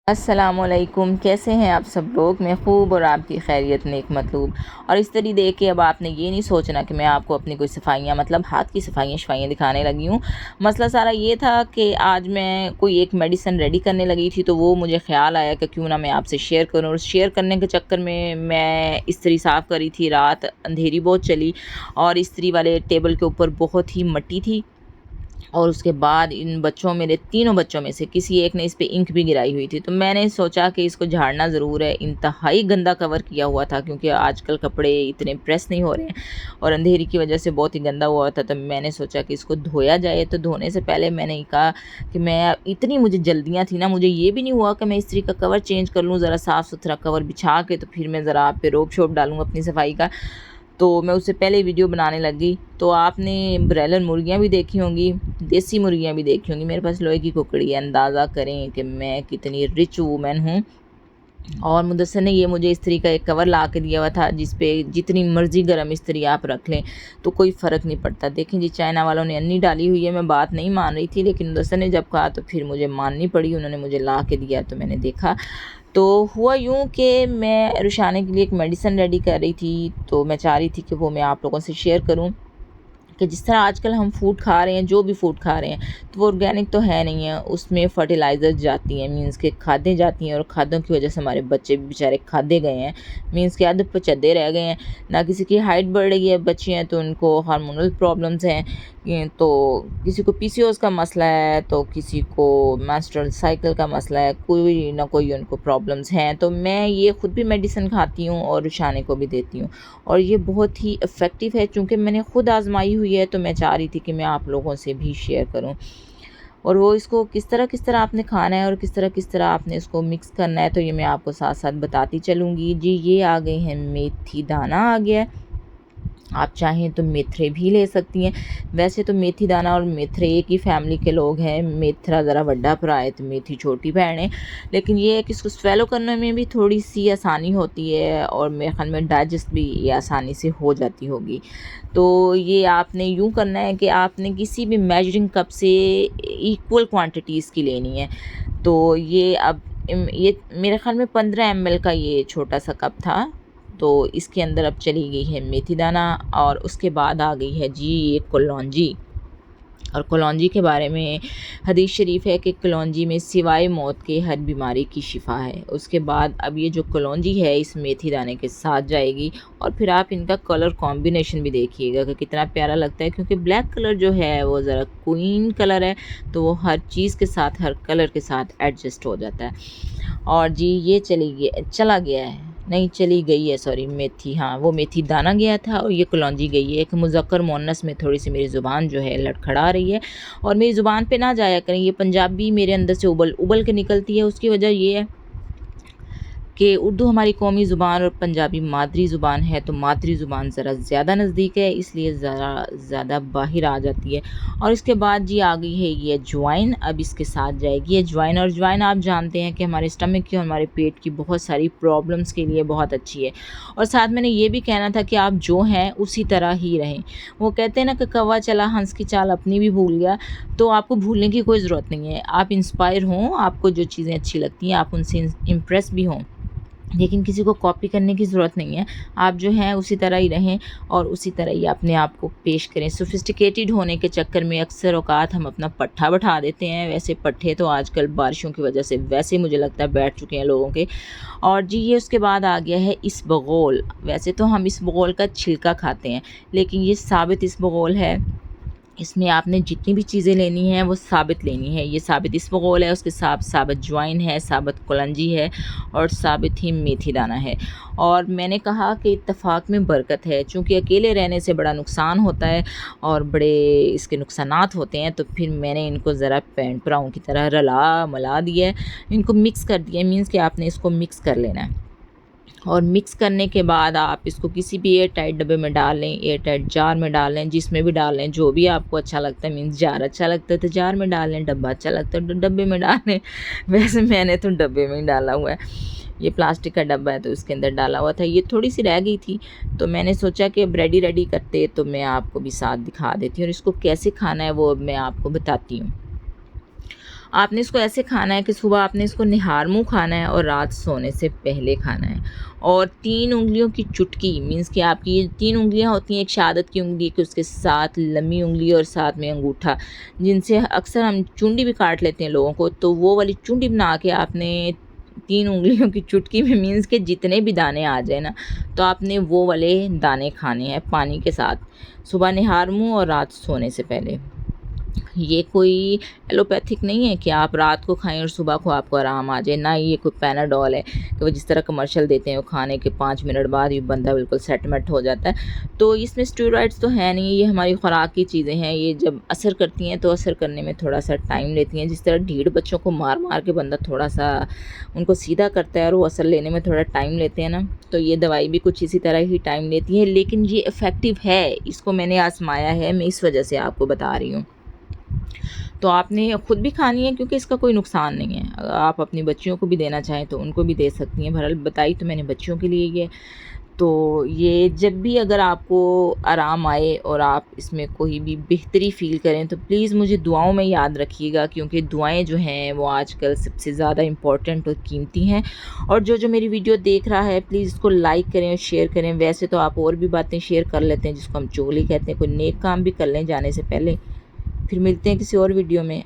अस्सलामुअलैकुम, कैसे हैं आप सब लोग। मैं खूब और आपकी खैरियत नेक मतलूब। और इस तरी देख के अब आपने ये नहीं सोचना कि मैं आपको अपनी कोई सफाइयाँ मतलब हाथ की सफाइयाँ दिखाने लगी हूँ। मसला सारा ये था कि आज मैं कोई एक मेडिसिन रेडी करने लगी थी, तो वो मुझे ख्याल आया कि क्यों ना मैं आपसे शेयर करूँ। और शेयर करने के चक्कर में मैं इस्त्री साफ़ करी थी, रात अंधेरी बहुत चली और इस्त्री वाले टेबल के ऊपर बहुत ही मट्टी थी। और उसके बाद इन बच्चों मेरे तीनों बच्चों में से किसी एक ने इस पे इंक भी गिराई हुई थी, तो मैंने सोचा कि इसको झाड़ना ज़रूर है। इंतहाई गंदा कवर किया हुआ था क्योंकि आजकल कपड़े इतने प्रेस नहीं हो रहे हैं और अंधेरी की वजह से बहुत ही गंदा हुआ था। तो मैंने सोचा कि इसको धोया जाए। तो धोने से पहले मैंने कहा कि मैं इतनी मुझे जल्दियाँ थी ना, मुझे ये भी नहीं हुआ कि मैं इस्त्री का कवर चेंज कर लूँ, ज़रा साफ़ सुथरा कवर बिछा के तो फिर मैं ज़रा आप पे रोब शोब डालूँ अपनी सफाई का। तो मैं उससे पहले वीडियो बनाने लगी। तो आपने ब्रॉयलर मुर्गियाँ भी देखी होंगी, देसी मुर्गियाँ भी देखी होंगी। मेरे पास लोहे की कुकड़ी है, अंदाज़ा करें कि मैं कितनी रिच वूमेन हूँ। और मुदस्सर ने ये मुझे इस्त्री का एक कवर ला के दिया हुआ था, जिस पे जितनी मर्ज़ी गर्म इस्त्री आप रख लें तो कोई फ़र्क नहीं पड़ता। देखें जी, चाइना वालों ने अन्नी डाली हुई है। मैं बात नहीं मान रही थी, लेकिन मुदस्सर ने जब कहा तो फिर मुझे माननी पड़ी। उन्होंने मुझे ला के दिया तो मैंने देखा। तो हुआ यूँ कि मैं रुशाने के लिए एक मेडिसिन रेडी कर रही थी, तो मैं चाह रही थी कि वो मैं आप लोगों से शेयर करूँ कि जिस तरह आजकल हम फूड खा रहे हैं, जो भी फूड खा रहे हैं, तो वो ऑर्गेनिक तो है नहीं है। उसमें फर्टिलाइज़र जाती हैं, मीन्स के खादें जाती हैं, और खादों की वजह से हमारे बच्चे भी बेचारे खादे गए हैं, मीन्स के आदत पे चद्दे रह गए हैं। ना किसी की हाइट बढ़ रही है, बच्चे हैं तो उनको हार्मोनल प्रॉब्लम्स हैं। तो किसी को पीसीओएस का मसला है, तो किसी को मेंस्ट्रुअल साइकिल का मसला है, कोई ना कोई उनको प्रॉब्लम्स हैं। तो मैं ये ख़ुद भी मेडिसिन खाती हूँ और रुशाने को भी देती हूँ, और ये बहुत ही इफ़ेक्टिव है। चूँकि मैंने ख़ुद आज़माई हुई है, तो मैं चाह रही थी कि मैं आप लोगों से भी शेयर करूँ। और वो इसको किस तरह आपने खाना है और किस तरह आपने इसको मिक्स करना है, तो ये मैं आपको साथ साथ बताती चलूँगी। जी, ये आ गई है मेथी दाना आ गया है। आप चाहें तो मेथरे भी ले सकती हैं। वैसे तो मेथी दाना और मेथरे एक ही फैमिली के लोग हैं। मेथरा ज़रा बड़ा भरा है तो मेथी छोटी बहन है। लेकिन ये है कि इसको स्वेलो करने में भी थोड़ी सी आसानी होती है, और मेरे ख़्याल में डाइजेस्ट भी ये आसानी से हो जाती होगी। तो ये आपने यूँ करना है कि आपने किसी भी मेजरिंग कप से इक्वल क्वांटिटीज़ की लेनी है। तो ये अब ये मेरे ख़्याल में 15 ml का ये छोटा सा कप था। तो इसके अंदर अब चली गई है मेथी दाना, और उसके बाद आ गई है जी ये कलौंजी। और कलौंजी के बारे में हदीस शरीफ है कि कलौंजी में सिवाय मौत के हर बीमारी की शिफा है। उसके बाद अब ये जो कलौंजी है इस मेथी दाने के साथ जाएगी, और फिर आप इनका कलर कॉम्बिनेशन भी देखिएगा कि कितना प्यारा लगता है, क्योंकि ब्लैक कलर जो है वो ज़रा क्वीन कलर है, तो वो हर चीज़ के साथ, हर कलर के साथ एडजस्ट हो जाता है। और जी ये चला गया है, नहीं चली गई है, सॉरी, मेथी, हाँ वो मेथी दाना गया था और ये कलौंजी गई है। एक मुज़क्कर मुअन्नस में थोड़ी सी मेरी ज़ुबान जो है लड़खड़ा रही है, और मेरी ज़ुबान पे ना जाया करें, ये पंजाबी मेरे अंदर से उबल उबल के निकलती है। उसकी वजह ये है कि उर्दू हमारी कौमी ज़ुबान और पंजाबी मादरी ज़ुबान है, तो मादरी ज़ुबान ज़रा ज़्यादा नज़दीक है, इसलिए ज़रा ज़्यादा बाहर आ जाती है। और इसके बाद जी आ गई है ये अजवाइन। अब इसके साथ जाएगी अजवाइन, और अजवाइन आप जानते हैं कि हमारे स्टमक की और हमारे पेट की बहुत सारी प्रॉब्लम्स के लिए बहुत अच्छी है। और साथ मैंने ये भी कहना था कि आप जो हैं उसी तरह ही रहें। वो कहते हैं ना कि कौवा चला हंस की चाल अपनी भी भूल गया, तो आपको भूलने की कोई ज़रूरत नहीं है। आप इंस्पायर हों, आपको जो चीज़ें अच्छी लगती हैं आप उनसे इम्प्रेस भी हों, लेकिन किसी को कॉपी करने की ज़रूरत नहीं है। आप जो हैं उसी तरह ही रहें और उसी तरह ही अपने आप को पेश करें। सोफिस्टिकेटेड होने के चक्कर में अक्सर औकात हम अपना पट्ठा बैठा देते हैं। वैसे पट्ठे तो आजकल बारिशों की वजह से वैसे मुझे लगता है बैठ चुके हैं लोगों के। और जी ये उसके बाद आ गया है इसबगोल। वैसे तो हम इसबगोल का छिलका खाते हैं, लेकिन ये साबित इसबगोल है। इसमें आपने जितनी भी चीज़ें लेनी हैं वो साबित लेनी है। ये साबित इसबगोल है, उसके साथ साबित ज्वाइन है, साबित कलौंजी है, और साबित ही मेथी दाना है। और मैंने कहा कि इत्तेफाक में बरकत है, चूँकि अकेले रहने से बड़ा नुकसान होता है और बड़े इसके नुकसानात होते हैं। तो फिर मैंने इनको ज़रा पैन पराओं की तरह रला मला दिया है, इनको मिक्स कर दिया। मीन्स कि आपने इसको मिक्स कर लेना है, और मिक्स करने के बाद आप इसको किसी भी एयर टाइट डब्बे में डाल लें, एयर टाइट जार में डाल लें, जिसमें भी डाल लें, जो भी आपको अच्छा लगता है। मीन्स जार अच्छा लगता है तो जार में डाल लें, डब्बा अच्छा लगता है तो डब्बे में डाल लें। वैसे मैंने तो डब्बे में ही डाला हुआ है। ये प्लास्टिक का डब्बा है तो उसके अंदर डाला हुआ था। ये थोड़ी सी रह गई थी, तो मैंने सोचा कि अब रेडी करते तो मैं आपको भी साथ दिखा देती हूँ, और इसको कैसे खाना है वो अब मैं आपको बताती हूँ। आपने इसको ऐसे खाना है कि सुबह आपने इसको निहार मुँह खाना है और रात सोने से पहले खाना है। और 3 उँगलियों की चुटकी मीन्स कि आपकी ये 3 उँगलियाँ होती हैं, एक शहादत की उँगली, एक उसके साथ लंबी उँगली और साथ में अंगूठा, जिनसे अक्सर हम चुंडी भी काट लेते हैं लोगों को, तो वो वाली चुंडी बना के आपने 3 उँगलियों की चुटकी में मीन्स के जितने भी दाने आ जाए ना, तो आपने वो वाले दाने खाने हैं पानी के साथ, सुबह निहार मुँह और रात सोने से पहले। ये कोई एलोपैथिक नहीं है कि आप रात को खाएं और सुबह को आपको आराम आ जाए, ना ये कोई पैनाडॉल है कि वो जिस तरह कमर्शियल देते हैं वो खाने के 5 मिनट बाद ये बंदा बिल्कुल सेटमेंट हो जाता है। तो इसमें स्टेरॉइड्स तो है नहीं, ये हमारी खुराक की चीज़ें हैं, ये जब असर करती हैं तो असर करने में थोड़ा सा टाइम लेती हैं। जिस तरह ढीठ बच्चों को मार मार के बंदा थोड़ा सा उनको सीधा करता है और वो असर लेने में थोड़ा टाइम लेते हैं ना, तो ये दवाई भी कुछ इसी तरह ही टाइम लेती है, लेकिन ये इफ़ेक्टिव है। इसको मैंने आजमाया है, मैं इस वजह से आपको बता रही हूँ। तो आपने खुद भी खानी है क्योंकि इसका कोई नुकसान नहीं है। अगर आप अपनी बच्चियों को भी देना चाहें तो उनको भी दे सकती हैं। बहरहाल बताई तो मैंने बच्चियों के लिए ये। तो ये जब भी अगर आपको आराम आए और आप इसमें कोई भी बेहतरी फ़ील करें तो प्लीज़ मुझे दुआओं में याद रखिएगा, क्योंकि दुआएं जो हैं वो आजकल सबसे ज़्यादा इम्पॉर्टेंट और कीमती हैं। और जो मेरी वीडियो देख रहा है प्लीज़ इसको लाइक करें और शेयर करें। वैसे तो आप और भी बातें शेयर कर लेते हैं जिसको हम चुगली कहते हैं, कोई नेक काम भी कर लें जाने से पहले। फिर मिलते हैं किसी और वीडियो में।